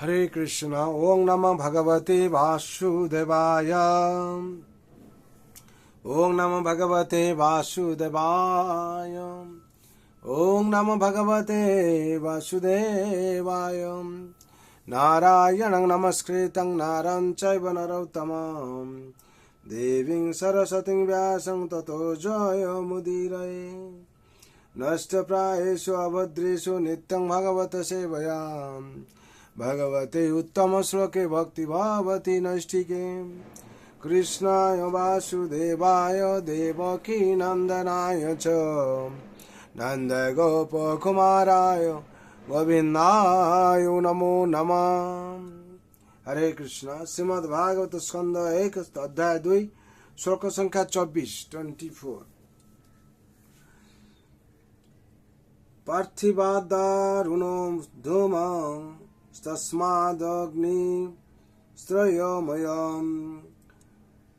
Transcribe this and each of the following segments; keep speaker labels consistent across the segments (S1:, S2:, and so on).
S1: হরে কৃষ্ণ। ওং নমঃ ভগবতে বাসুদেবায়। ওং নমঃ ভগবতে বাসুদেবায়। ওং নমঃ ভগবতে বাসুদেবায়। নারায়ণং নমস্কৃত্যং নরং চৈব নরোত্তমং দেবীং সরস্বতীং ব্যাসং ততো জয়মুদীরয়ে। নষ্টপ্রায়েষু অভদ্রেষু নিত্যং ভগবত সেবয়া भगवते उत्तम श्लोके भक्ति भवति नैष्ठिके। कृष्णाय वासुदेवाय देवकी नंदनाय च नंदगोपकुमाराय गोविंदाय नमो नमः। हरे कृष्ण। श्रीमद् भागवत स्कंद 1 अध्याय 2 श्लोक संख्या 24। पार्थिवादारुणो धूमा तस्मादग्निस्त्रयमयं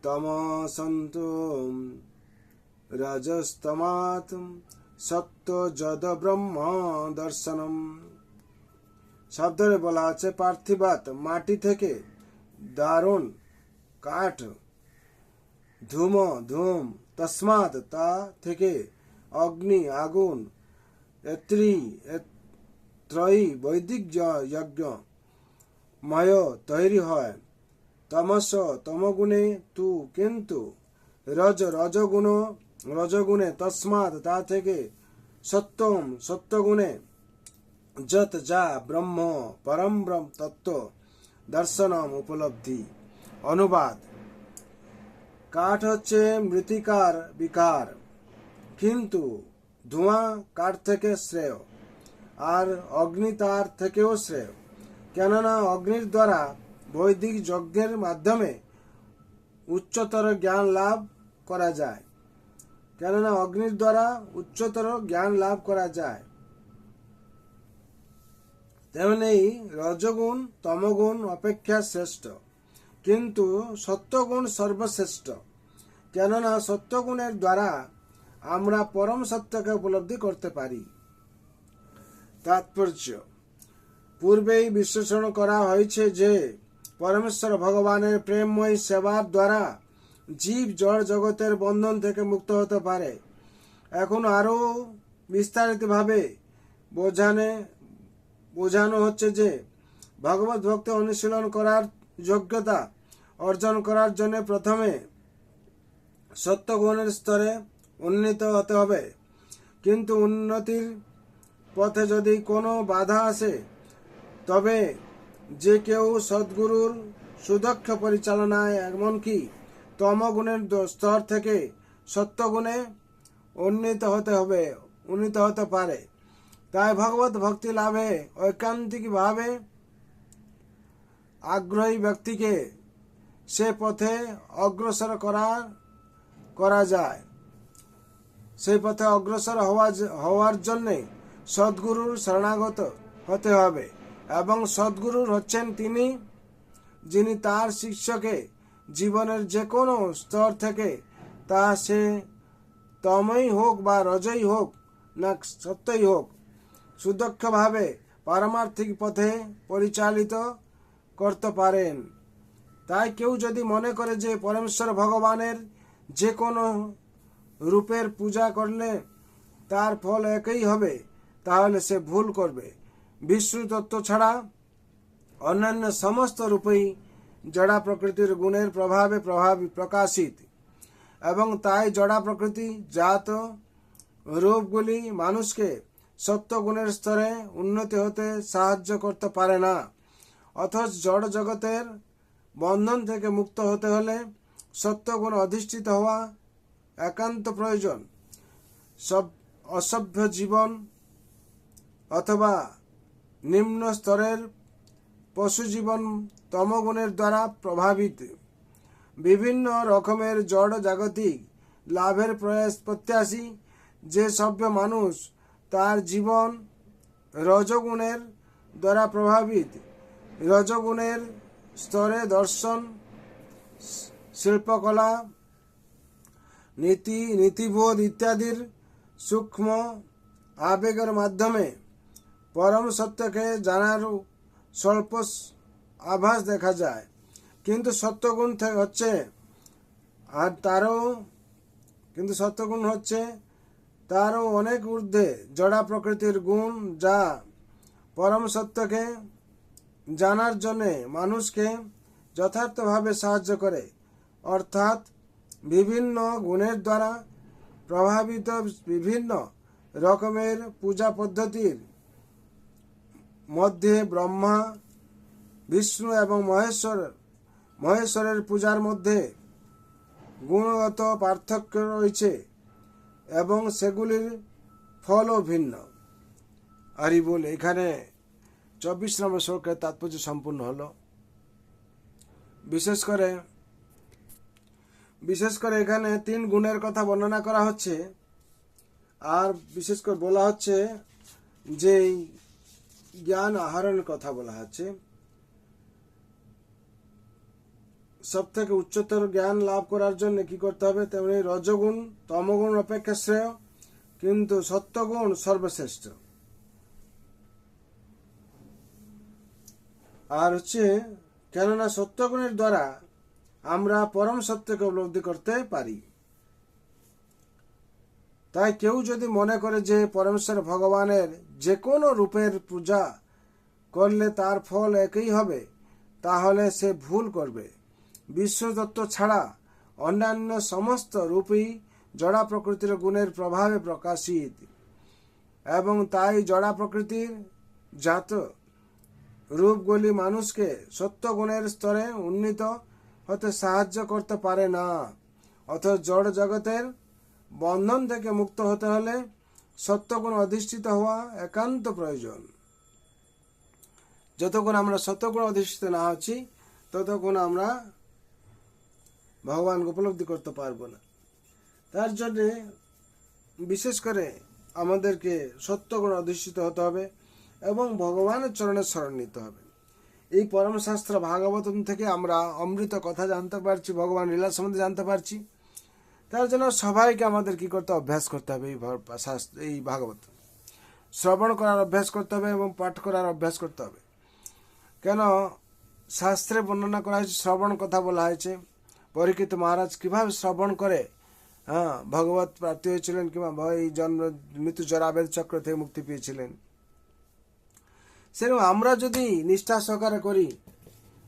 S1: तमसन्तो रजस्तमात् सत्वजद ब्रह्म दर्शनम। শব্দে বলা আছে পার্থিবাত মাটি থেকে, দারুণ কাঠ, ধূম ধূম, তসমাৎ তা থেকে, অগ্নি আগুন, ত্রয়ী বৈদিক যজ্ঞ, ময় তৈরি হয়, তমস তমগুণে, তু কিন্তু, রজগুণে, তস্মাৎ তা থেকে, সত্যম সত্যগুণে, যত যা ব্রহ্ম পরম ব্রহ্ম তত্ত্ব, দর্শনম উপলব্ধি। অনুবাদ: কাঠ হচ্ছে মৃত্তিকার বিকার, কিন্তু ধোঁয়া কাঠ থেকে শ্রেয়, আর অগ্নি তার থেকেও শ্রেয়। কেননা অগ্নির দ্বারা বৈদিক যজ্ঞের মাধ্যমে উচ্চতর জ্ঞান লাভ করা যায়। তেমনি রজগুণ তমগুণ অপেক্ষা শ্রেষ্ঠ, কিন্তু সত্যগুণ সর্বশ্রেষ্ঠ। কেননা সত্যগুণের দ্বারা আমরা পরম সত্যকে উপলব্ধি করতে পারি। তাৎপর্য: পূর্বেই বিশ্লেষণ করা হয়েছে যে পরমেশ্বর ভগবানের প্রেমময় সেবার দ্বারা জীব জড় জগতের বন্ধন থেকে মুক্ত হতে পারে। এখন আরও বিস্তারিতভাবে বোঝানো হচ্ছে যে ভগবত ভক্তি অনুশীলন করার যোগ্যতা অর্জন করার জন্য প্রথমে সত্যগুণের স্তরে উন্নীত হতে হবে। কিন্তু উন্নতির পথে যদি কোনো বাধা আসে, তবে যে কেউ সদ্গুরুর সুদক্ষ পরিচালনায় এমনকি তমগুণের স্তর থেকে সত্যগুণে উন্নীত হতে পারে। তাই ভগবত ভক্তি লাভে ঐকান্তিকভাবে আগ্রহী ব্যক্তিকে সে পথে অগ্রসর হওয়ার জন্যে সদ্গুরুর শরণাগত হতে হবে। এবং সদ্গুরুর হচ্ছেন তিনি, যিনি তার শিষ্যকে জীবনের যে কোনো স্তর থেকে, তা সে তমই হোক বা রজই হোক না সত্যই হোক, সুদক্ষভাবে পারমার্থিক পথে পরিচালিত করতে পারেন। তাই কেউ যদি মনে করে যে পরমেশ্বর ভগবানের যে কোনো রূপের পূজা করলে তার ফল একই হবে, তাহলে সে ভুল করবে। বিষ্ণু তত্ত্ব ছাড়া অন্যান্য সমস্ত রূপই জড়া প্রকৃতির গুণের প্রভাবে প্রকাশিত, এবং তাই জড়া প্রকৃতি জাত রূপগুলি মানুষকে সত্যগুণের স্তরে উন্নতি হতে সাহায্য করতে পারে না। অথচ জড় জগতের বন্ধন থেকে মুক্ত হতে হলে সত্যগুণ অধিষ্ঠিত হওয়া একান্ত প্রয়োজন। সব অসভ্য জীবন অথবা নিম্ন স্তরের পশু জীবন তমগুণের দ্বারা প্রভাবিত। বিভিন্ন রকমের জড় জাগতিক লাভের প্রত্যাশী যে সভ্য মানুষ, তার জীবন রজগুণের দ্বারা প্রভাবিত। রজগুণের স্তরে দর্শন, শিল্পকলা, নীতিবোধ ইত্যাদির সূক্ষ্ম আবেগের মাধ্যমে পরম সত্যকে জানার স্বল্প আভাস দেখা যায়, কিন্তু সত্যগুণ হচ্ছে তারও অনেক ঊর্ধ্বে জড়া প্রকৃতির গুণ, যা পরম সত্যকে জানার জন্যে মানুষকে যথার্থভাবে সাহায্য করে। অর্থাৎ বিভিন্ন গুণের দ্বারা প্রভাবিত বিভিন্ন রকমের পূজা পদ্ধতির মধ্যে ব্রহ্মা, বিষ্ণু এবং মহেশ্বরের পূজার মধ্যে গুণগত পার্থক্য রয়েছে এবং সেগুলির ফলও ভিন্ন। হরি বল। এখানে 24 নম্বর শ্লোকের তাৎপর্য সম্পূর্ণ হলো। বিশেষ করে এখানে 3 গুণের কথা বর্ণনা করা হচ্ছে, আর বিশেষ করে বলা হচ্ছে যে জ্ঞান আহরণের কথা বলা হচ্ছে। সব থেকে উচ্চতর জ্ঞান লাভ করার জন্য কি করতে হবে? তেমনি রজগুণ তমগুণ অপেক্ষা শ্রেয়, কিন্তু সত্যগুণ সর্বশ্রেষ্ঠ। আর কেননা সত্যগুণের দ্বারা আমরা পরম সত্যকে উপলব্ধি করতে পারি। তাই কেউ যদি মনে করে যে পরমেশ্বর ভগবানের যে কোনো রূপের পূজা করলে তার ফল একই হবে, তাহলে সে ভুল করবে। বিশ্বতত্ত্ব ছাড়া অন্যান্য সমস্ত রূপই জড়া প্রকৃতির গুণের প্রভাবে প্রকাশিত, এবং তাই জড়া প্রকৃতির জাত রূপগুলি মানুষকে সত্যগুণের স্তরে উন্নীত হতে সাহায্য করতে পারে না। অথচ জড় জগতের বন্ধন থেকে মুক্ত হতে হলে সত্যগুণ অধিষ্ঠিত হওয়া একান্ত প্রয়োজন। যতক্ষণ আমরা সত্যগুণ অধিষ্ঠিত না হচ্ছি, ততক্ষণ আমরা ভগবানকে উপলব্ধি করতে পারবো না। তার জন্যে বিশেষ করে আমাদেরকে সত্যগুণ অধিষ্ঠিত হতে হবে এবং ভগবানের চরণের শরণ নিতে হবে। এই পরমশাস্ত্র ভাগবতম থেকে আমরা অমৃত কথা জানতে পারছি, ভগবান লীলা সম্বন্ধে জানতে পারছি। তার জন্য সবাইকে আমাদের কি করতে অভ্যাস করতে হবে, এই ভাগবত শ্রবণ করার অভ্যাস করতে হবে এবং পাঠ করার অভ্যাস করতে হবে। কেন শাস্ত্রে বর্ণনা করা হয়েছে, শ্রবণ কথা বলা হয়েছে। পরীক্ষিত মহারাজ কিভাবে শ্রবণ করে ভগবত প্রাপ্তি হয়েছিলেন, কিংবা এই জন্ম মৃত্যু জরাবেদ চক্র থেকে মুক্তি পেয়েছিলেন। সেরকম আমরা যদি নিষ্ঠা সহকারে করি,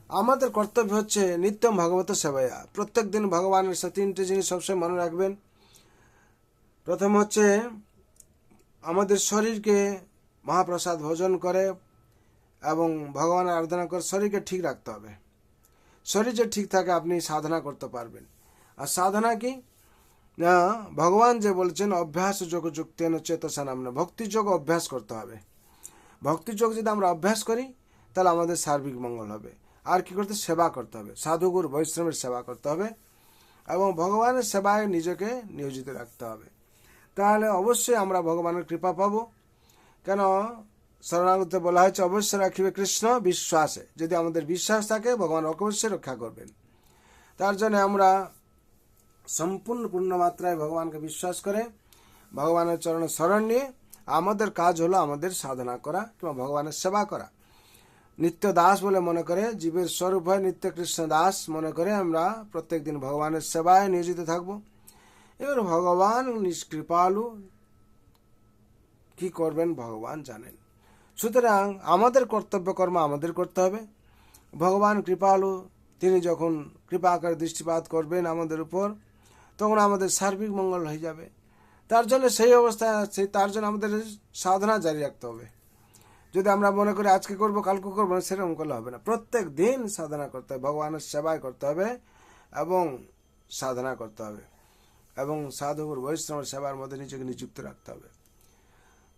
S1: আমাদের কর্তব্য হচ্ছে নিত্যম ভগবত সেবায়া। প্রত্যেক দিন ভগবানের 3টে জিনিস সবসময় মনে রাখবেন। প্রথম হচ্ছে আমাদের শরীরকে মহাপ্রসাদ ভোজন করে এবং ভগবানের আরাধনা করে শরীরকে ঠিক রাখতে হবে। শরীর যে ঠিক থাকে আপনি সাধনা করতে পারবেন। আর সাধনা কি? ভগবান যে বলছেন অভ্যাস যোগ যুক্তেন চেতসা নামনা, ভক্তিযোগ অভ্যাস করতে হবে। ভক্তিযোগ যদি আমরা অভ্যাস করি তাহলে আমাদের সার্বিক মঙ্গল হবে। আর কি করতে? সেবা করতে হবে, সাধুগুরু বৈষ্ণবের সেবা করতে হবে এবং ভগবানের সেবায় নিজেকে নিয়োজিত রাখতে হবে। তাহলে অবশ্যই আমরা ভগবানের কৃপা পাবো। কেন শরণাগতে বলা হয়েছে অবশ্যই রাখিবে কৃষ্ণ বিশ্বাসে। যদি আমাদের বিশ্বাস থাকে, ভগবান অবশ্যই রক্ষা করবেন। তার জন্য আমরা সম্পূর্ণ পূর্ণ মাত্রায় ভগবানকে বিশ্বাস করে ভগবানের চরণে শরণ নিয়ে আমাদের কাজ হলো আমাদের সাধনা করা কিংবা ভগবানের সেবা করা। নিত্য দাস বলে মনে করে, জীবের স্বরূপ হয় নিত্য কৃষ্ণ দাস মনে করে আমরা প্রত্যেক দিন ভগবানের সেবায় নিয়োজিত থাকব। এবার ভগবান নিষ্কৃপালু, কি করবেন ভগবান জানেন। সুতরাং আমাদের কর্তব্য কর্ম আমাদের করতে হবে। ভগবান কৃপালু, তিনি যখন কৃপা করে দৃষ্টিপাত করবেন আমাদের উপর, তখন আমাদের সার্বিক মঙ্গল হয়ে যাবে। তার জন্য সেই অবস্থায় আছে, তার জন্য আমাদের সাধনা জারি রাখতে হবে। যদি আমরা মনে করি আজকে করবো কালকে করবো না, সেরকম করলে হবে না। প্রত্যেক দিন সাধনা করতে হবে, ভগবানের সেবায় করতে হবে এবং সাধনা করতে হবে এবং সাধুগুরু বৈষ্ণবের সেবার মধ্যে নিজেকে নিযুক্ত রাখতে হবে।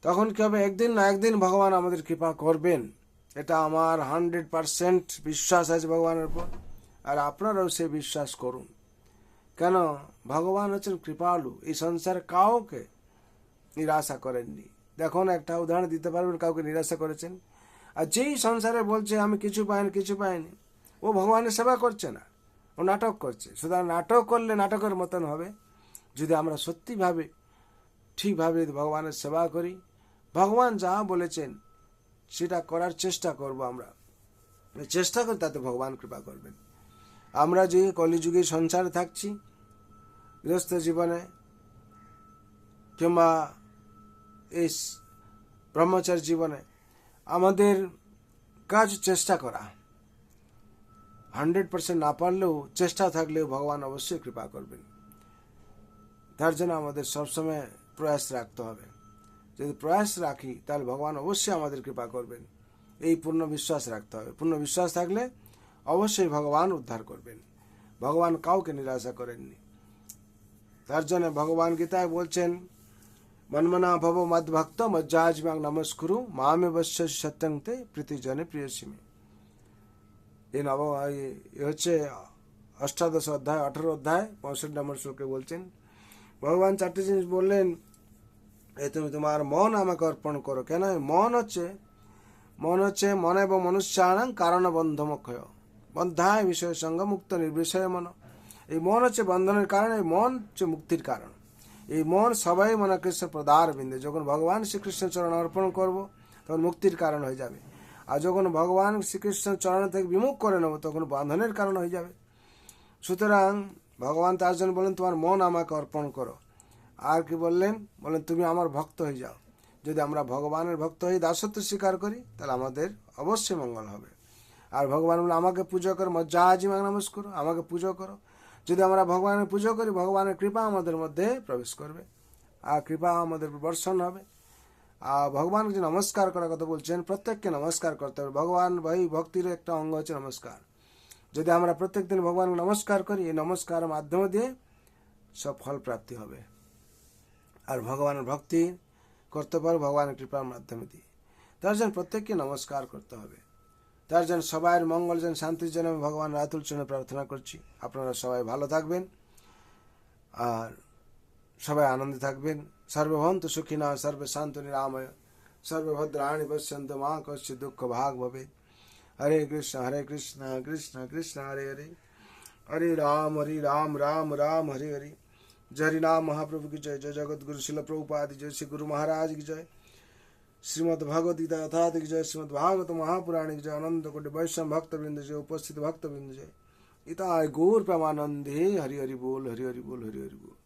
S1: তখন কি হবে? একদিন না একদিন ভগবান আমাদের কৃপা করবেন। এটা আমার 100% বিশ্বাস আছে ভগবানের উপর, আর আপনারাও সে বিশ্বাস করুন। কেন? ভগবান হচ্ছেন কৃপালু, এই সংসারে কাউকে নিরাশা করেননি। দেখুন, একটা উদাহরণ দিতে পারবেন কাউকে নিরাশা করেছেন? আর যেই সংসারে বলছে আমি কিছু পাইনি, ও ভগবানের সেবা করছে না, ও নাটক করছে। সুতরাং নাটক করলে নাটকের মতন হবে। যদি আমরা সত্যিভাবে ঠিকভাবে ভগবানের সেবা করি, ভগবান যা বলেছেন সেটা করার চেষ্টা করব আমরা। চেষ্টা করি তাতে ভগবান কৃপা করবেন। আমরা যে কলিযুগে সংসারে থাকছি, গৃহস্থ জীবনে কিংবা এই ব্রহ্মচারী জীবনে, আমাদের কাজ চেষ্টা করা। 100% না পারলেও চেষ্টা থাকলেও ভগবান অবশ্যই কৃপা করবেন। তার জন্য আমাদের সবসময় প্রয়াস রাখতে হবে। যদি প্রয়াস রাখি তাহলে ভগবান অবশ্যই আমাদের কৃপা করবেন, এই পূর্ণ বিশ্বাস রাখতে হবে। পূর্ণ বিশ্বাস থাকলে অবশ্যই ভগবান উদ্ধার করবেন। ভগবান কাউকে নিরাশা করেননি। তার জন্য ভগবান গীতায় বলছেন, মন্মনা ভব মদ্ভক্ত মজ্জাজমাং নমস্কুরু মামে বশ্য সত্যংতে প্রীতিজনে প্রিয়সীমে। এই হচ্ছে 18 অধ্যায় 18 অধ্যায় 65 নম্বর শ্লোকে বলছেন। ভগবান 4টি জিনিস বললেন, এই তুমি তোমার মন আমাকে অর্পণ করো। কেন? মন হচ্ছে মন এবং মনুষ্যানাং কারণ বন্ধমক্ষয় বন্ধায় বিষয় সঙ্গ মুক্ত নির্বিষয় মন। এই মন হচ্ছে বন্ধনের কারণ, এই মন হচ্ছে মুক্তির কারণ। এই মন সবাই মনে কৃষ্ণ পদার বিন্দু। যখন ভগবান শ্রীকৃষ্ণ চরণ অর্পণ করব তখন মুক্তির কারণ হয়ে যাবে। আর যখন ভগবান শ্রীকৃষ্ণ চরণ থেকে বিমুখ করে নেব তখন বন্ধনের কারণ হয়ে যাবে। সুতরাং ভগবান তার জন্য বলেন, তোমার মন আমাকে অর্পণ করো। আর কি বললেন? বলেন, তুমি আমার ভক্ত হয়ে যাও। যদি আমরা ভগবানের ভক্ত হয়ে দাসত্ব স্বীকার করি তাহলে আমাদের অবশ্যই মঙ্গল হবে। আর ভগবান বলে, আমাকে পুজো করো, মজ্জাজিমাং নমস্কুর, আমাকে পুজো করো। যদি আমরা ভগবানের পুজো করি, ভগবানের কৃপা আমাদের মধ্যে প্রবেশ করবে আর কৃপা আমাদের বর্ষণ হবে। আর ভগবানকে যে নমস্কার করার কথা বলছেন, প্রত্যেককে নমস্কার করতে হবে। ভগবান ভক্তির একটা অঙ্গ হচ্ছে নমস্কার। যদি আমরা প্রত্যেক দিন ভগবানকে নমস্কার করি, এই নমস্কারের মাধ্যম দিয়ে সব ফল প্রাপ্তি হবে। আর ভগবানের ভক্তি করতে পারো ভগবানের কৃপার মাধ্যমে দিয়ে। তার জন্য প্রত্যেককে নমস্কার করতে হবে। তার জন্য সবাইয়ের মঙ্গল যেন, শান্তির জন্য আমি ভগবান রাতুল চরণে প্রার্থনা করছি। আপনারা সবাই ভালো থাকবেন আর সবাই আনন্দে থাকবেন। সর্বভন্তু সুখিনা সর্বে শান্ত নিরাময় সর্বভদ্রাণি পশ্যন্তু মা কশ্চিৎ দুঃখ ভাগ ভবে। হরে কৃষ্ণ কৃষ্ণ কৃষ্ণ হরে হরে, হরে রাম রাম রাম হরে হরে। जय हरि नाम महाप्रभु की जय। जय जगत गुरु शिल प्रभुपाद जय। श्री गुरु महाराज की जय। श्रीमद् भगवद गीता यथार्थ की जय। श्रीमद् भागवत महापुराण की जय। अनंत कोटि वैष्णव भक्त वृंद जय। उपस्थित भक्त वृंद जय। इताय गौर प्रेमानंदे। हरि हरि बोल, हरि हरि बोल, हरि हरि बोल।